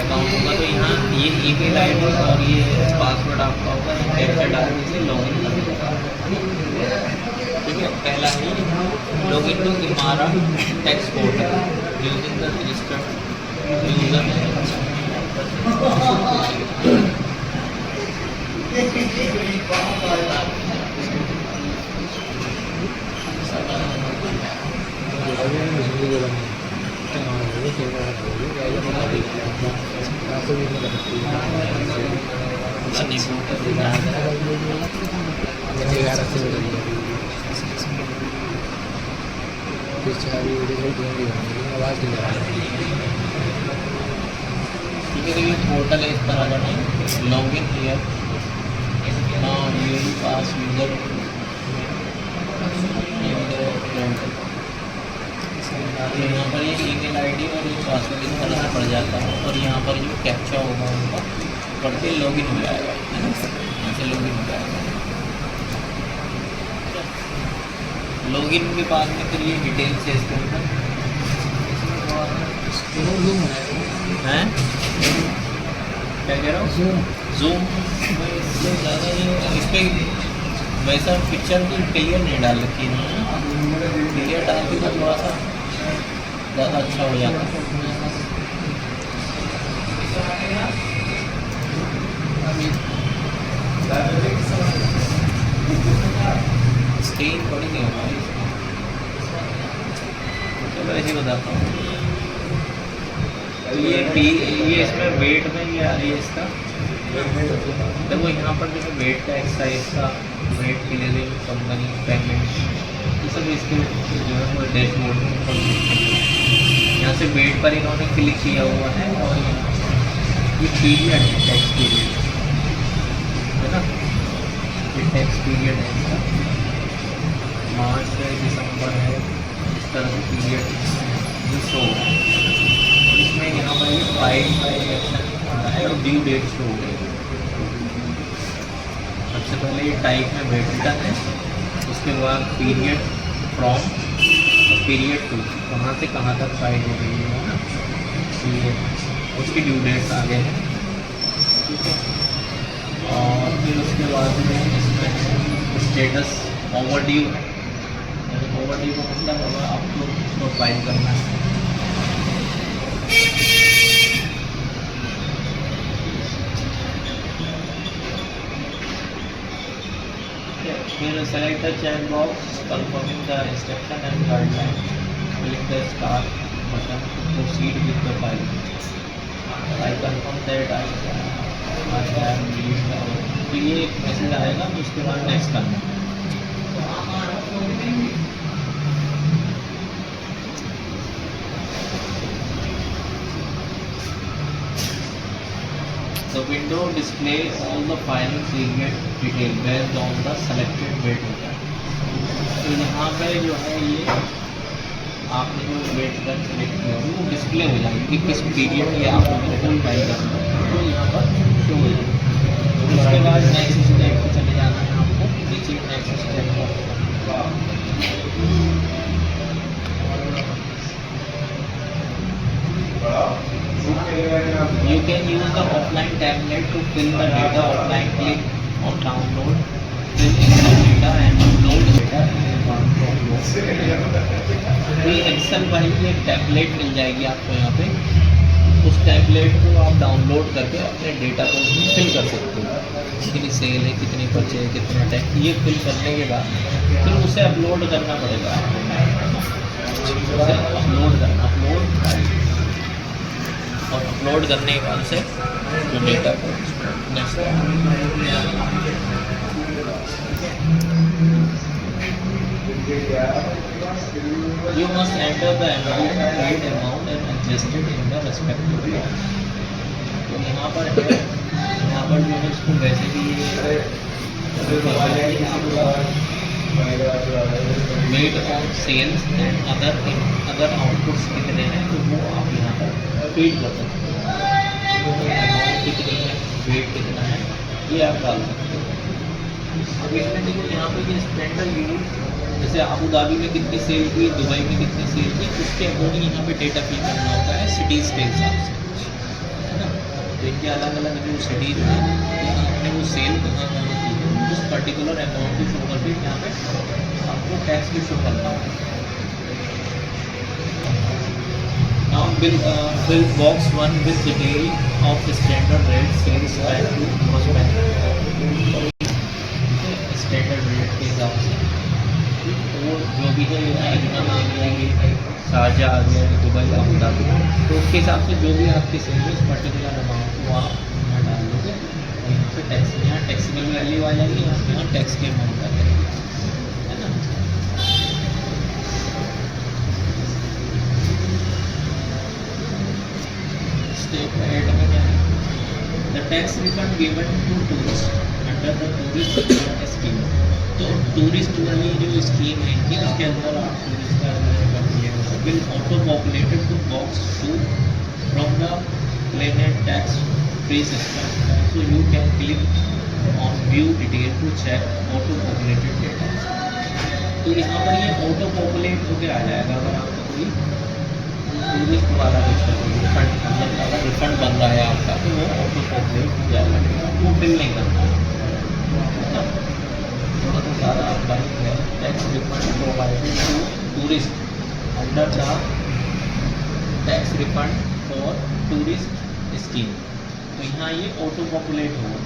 Account होगा तो यहाँ ये ईमेल आईडी और ये पासवर्ड आपका होगा, कैप्चा डाल के लॉगिन करना। ठीक है, पहला है लॉगिन टू इमारा tax portal using the registered user name. ठीक है, देखिए पोर्टल है इस तरह का नहीं, login here user pass user यहाँ पर ये ईमेल आईडी और ये पासवर्ड इस तरह से पड़ जाता है और यहाँ पर जो कैप्चा होगा उनका पढ़ के लॉगिन हो जाएगा, है ना, यहाँ से लॉगिन हो जाएगा। लॉगिन के बाद में फिर ये डिटेल्स है इसके ऊपर हैं, क्या कह रहा हूँ, जूम इससे ज़्यादा ये इस पर वैसा पिक्चर भी क्लियर नहीं डाल रखी है, क्लियर डाल के तो थोड़ा सा ज़्यादा अच्छा हो जाता है। स्क्रीन थोड़ी नहीं होगा, चलो ऐसे बताता हूँ। ये इसमें वेट में ये आ रही है इसका, देखो यहाँ पर जो है वेट का एक्साइज का वेट क्लियरिंग कंपनी पेमेंट ये सब इसके जो है वो डैशबोर्ड में यहाँ से वेट पर इन्होंने क्लिक किया हुआ है और ये पीरियड है, टैक्स पीरियड है ना, ये टैक्स पीरियड है इसका, मार्च से दिसंबर है, इस तरह से पीरियड ये शो है। और इसमें यहाँ पर ये फाइल का इलेक्शन है और ड्यू डेट शो हो गई। सबसे पहले ये टाइप में वेट रिटर्न है, उसके बाद पीरियड फ्रॉम और पीरियड टू, कहाँ से कहाँ तक फाइल हो गई है ना, ये उसकी ड्यू डेट्स आगे हैं। ठीक है, और फिर उसके बाद में इसमें स्टेटस ओवरड्यू है, ओवरड्यू का मतलब होगा आपको उसको फाइल करना है। फिर select the checkbox confirming the instruction and guideline, click the start button to proceed with the file. I confirm that I am read out, तो ये एक मैसेज आएगा तो उसके बाद नेक्स्ट करना। The window displays all the final period detail based on the selected weight होता है। तो यहाँ पे जो है ये आपने जो वेट रिटर्न सेलेक्ट किया होगी वो डिस्प्ले हो जाएगी कि किस पीरियड की आपको रिटर्न फाइल करना है, तो यहाँ पर शो हो जाएगी। उसके बाद नेक्स्ट स्टेप पर चले जाना है आपको, नीचे नेक्स्ट स्टेप पर You can use the offline template to fill the data offline. Click on download, fill in the data and upload data in OneDrive. तो ये एक्सेल वाली एक टेम्पलेट मिल जाएगी आपको यहाँ पे, उस टेम्पलेट को आप डाउनलोड करके अपने डेटा को फिल कर सकते हो, कितनी सेल है, कितनी पर्चे है, कितना टैक्स, ये फिल करने के बाद फिर उसे अपलोड करना पड़ेगा, उसे अपलोड करने के बाद से जो डेटा को You must enter the paid amount and adjust it in the respective year. तो यहाँ पर जो है इसको वैसे भी made on sales and other outputs कितने हैं तो वो आप यहाँ पर फीड कर सकते हो, अमाउंट कितनी है, वेट कितना है, ये आप डाल सकते हो। अब इसमें देखो यहाँ पे ये स्टैंडर्ड यूनिट जैसे अबू धाबी में कितनी सेल हुई, दुबई में कितनी सेल हुई, उसके अकॉर्डिंग यहाँ पे डेटा फिल करना होता है सिटीज़ के हिसाब से, है ना। तो इनके अलग अलग जो सिटीज हैं आपने वो सेल कहाँ कहाँ की है उस पर्टिकुलर अमाउंट को शो करके यहाँ पे आपको टैक्स भी शो करना है। Now fill box 1 with detail of standard rate sales by to prospect। Standard rate के हिसाब से वो जो भी है अजमान आ गया, ये शारजा आ गया, दुबई अबू धाबी, तो उसके हिसाब से जो भी आपकी सेल है उस पर्टिकुलर अमाउंट को आप यहाँ डाल दोगे और यहाँ पे टैक्स, यहाँ टैक्सेबल वैल्यू आ जाएगी, यहाँ टैक्स की अमाउंट आ जाएगी, है ना। स्टेप एड में क्या है, the tax refund given to tourist under the tourist scheme. तो टूरिस्ट वाली जो स्कीम है कि उसके अंदर आप टूरिस्ट का will auto populated to box 2 from the planet tax free system, so you can click on view detail to check auto populated data. तो यहाँ पर ये ऑटो पॉपुलेट होकर आ जाएगा अगर आपका कोई टूरिस्ट वाला रिफंड, मतलब अगर रिफंड बन रहा है आपका तो वो ऑटो पॉपुलेट हो जाएगा, वो बिल नहीं करना है। थोड़ा सा सारा बाइक है, tax refund provided to tourist under the tax refund for tourist scheme. तो यहाँ ये ऑटो पॉपुलेट होगा।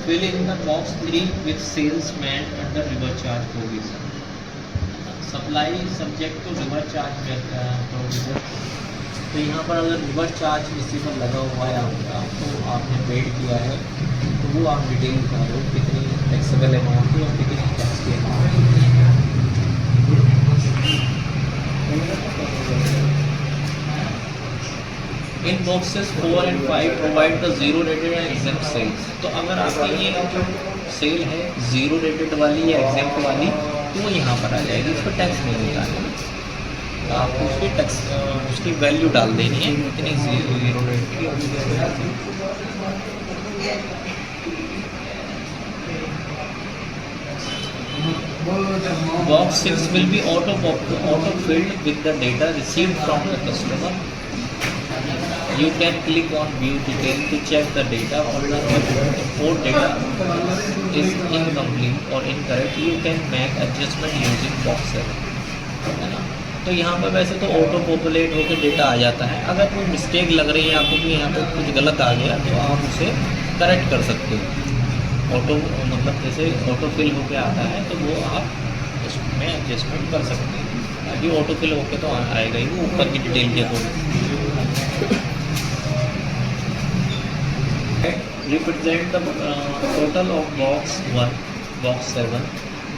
Fill in the box 3 with salesman under river charge provision. Supply subject to river charge provision। तो यहाँ पर अगर reverse charge इसी पर लगा हुआ है आपका, तो आपने पेड किया है तो वो आप डिटेल बता दो कितनी टैक्सेबल अमाउंट की और कितनी टैक्स की amount. In boxes 4 and 5 provide the zero rated and exempt sales. तो अगर आपकी ये सेल है जीरो रेटेड वाली या एग्जेम्प्ट वाली तो वो यहाँ पर आ जाएगी, उस पर टैक्स नहीं होता है, तो आपको उसकी टैक्स उसकी वैल्यू डाल देनी है कितनी जीरो रेट की। Box 6 will be auto filled with the data received from the customer. You can click on view detail to check the data or the import data is incomplete or incorrect. You can make adjustment using box 7, है ना। तो यहाँ पर वैसे तो auto populate होकर data आ जाता है, अगर कोई मिस्टेक लग रही है आपको कि यहाँ पर कुछ गलत आ गया तो आप उसे करेक्ट कर सकते हो। ऑटो मतलब जैसे ऑटो फिल होकर आता है तो वो आप उसमें एडजस्टमेंट कर सकते हैं, अभी ऑटो फिल होकर तो आएगा ही वो ऊपर की डिटेल के according. Represent the total of box 1, box 7,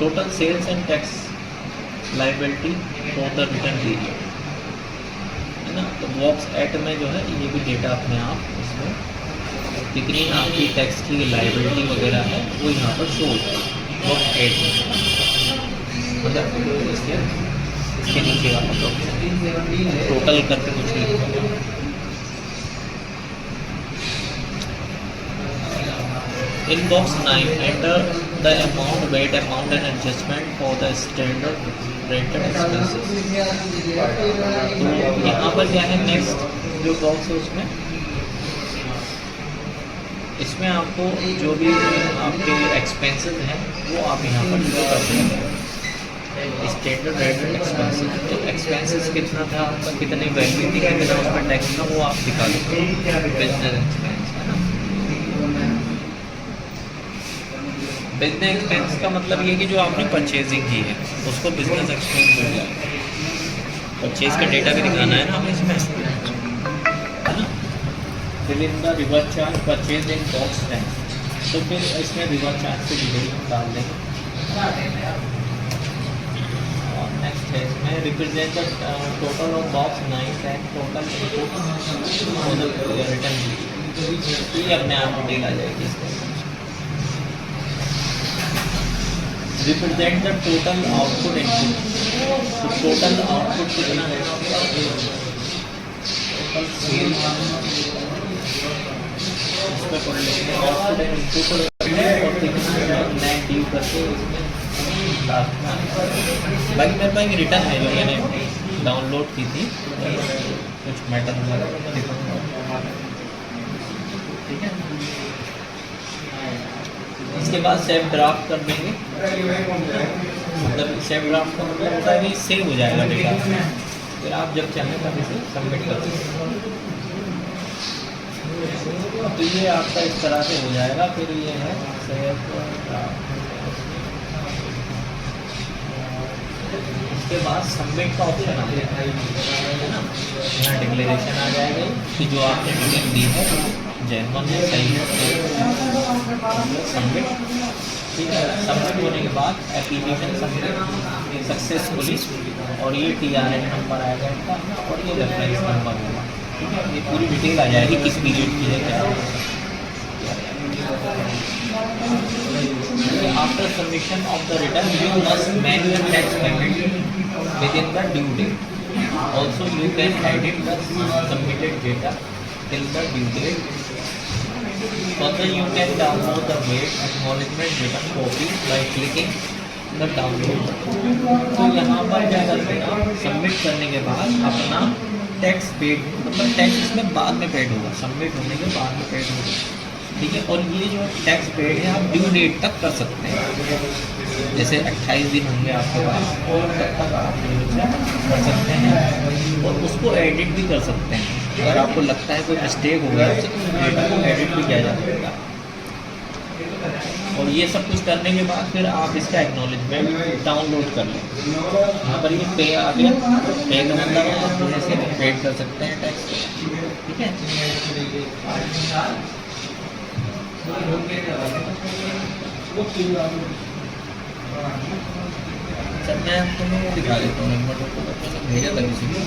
total sales and tax liability for the return period, है ना। तो बॉक्स 8 में जो है ये भी डेटा अपने आप इसमें कितनी आपकी टैक्स की लाइबिलिटी वगैरह है वो यहाँ पर शो होता है बॉक्स 8 में, मतलब इसके नीचे वाला टोटल करके कुछ लिखा। In box 9, enter the amount, weight amount and adjustment for the standard rated expenses। तो यहाँ पर क्या है नेक्स्ट जो बॉक्स है उसमें इसमें आपको जो भी आपके एक्सपेंसेस हैं वो आप यहाँ पर शो कर देंगे। स्टैंडर्ड रेटेड एक्सपेंसेस, तो एक्सपेंसेस कितना था आपका, कितनी वैल्यू थी, कितना उस पर टैक्स था वो आप दिखा देंगे। बिजनेस एक्सपेंस है ना। बिजनेस एक्सपेंस का मतलब ये कि जो आपने परचेजिंग की है उसको बिजनेस एक्सपेंस हो जाएगा। परचेज का डेटा भी दिखाना है ना हमें इसमें, है ना। फिर in the reverse charge purchase in box 10, तो फिर इसमें रिवर चार्ज की डिटेल हम डाल देंगे। और नेक्स्ट है इसमें represent the total of box 9 and total return, ये अपने आप डिटेल आ जाएगी इसमें। Represent the total output input, तो टोटल आउटपुट कितना है, टोटल सेल इस पर पढ़ लेंगे, आउटपुट एंड इनपुट और कितना नेट ड्यू करके इसमें लास्ट में आने वाला है। बाकी मेरे पास एक रिटर्न है जो मैंने डाउनलोड की थी, कुछ मैटर वगैरह दिखाऊंगा, ठीक है। इसके बाद सेव ड्राफ्ट कर देंगे, मतलब सेव ड्राफ्ट का मतलब होता है कि सेव हो जाएगा डेटा, फिर आप जब चाहें तब इसे सबमिट कर सकते हैं। तो ये आपका इस तरह से हो जाएगा। फिर ये है सेव ड्राफ्ट, इसके बाद सबमिट का ऑप्शन आ जाएगा, है ना। यहाँ डिक्लेरेशन आ जाएगा कि जो आपने डिटेल दी है जेन्युइन है, सही है, सबमिट, ठीक है। सबमिट होने के बाद एप्लीकेशन सबमिट सक्सेसफुली, और ये TRN नंबर आएगा इनका, और ये रेफरेंस नंबर होगा, ठीक है। ये पूरी डिटेल आ जाएगी किस पीरियड की है, क्या है। After submission of the return, you must make the tax payment within the due date. Also, you can edit the submitted data till the due date. Further, you can download the weight acknowledgement return copy by clicking the download button. तो यहाँ पर क्या करते हैं, submit करने के बाद अपना टैक्स पेड, मतलब टैक्स इसमें बाद में पेड होगा, सबमिट होने के बाद में पेड होगा, ठीक है। और ये जो टैक्स पेड है आप ड्यू डेट तक कर सकते हैं, जैसे 28 दिन होंगे आपके पास, और तब तक आप कर सकते हैं, और उसको एडिट भी कर सकते हैं। अगर आपको लगता है कोई मिस्टेक हो गया तो डेटा को एडिट भी किया जा सकता है। और ये सब कुछ करने के बाद फिर आप इसका एक्नॉलेजमेंट डाउनलोड कर लें। यहाँ पर ये पे आ गया, पे का मतलब आप जैसे पेड कर सकते हैं टैक्स, ठीक है। चल मैं तुम्हें दिखा देता हूँ, नंबर को भेजा था किसी को।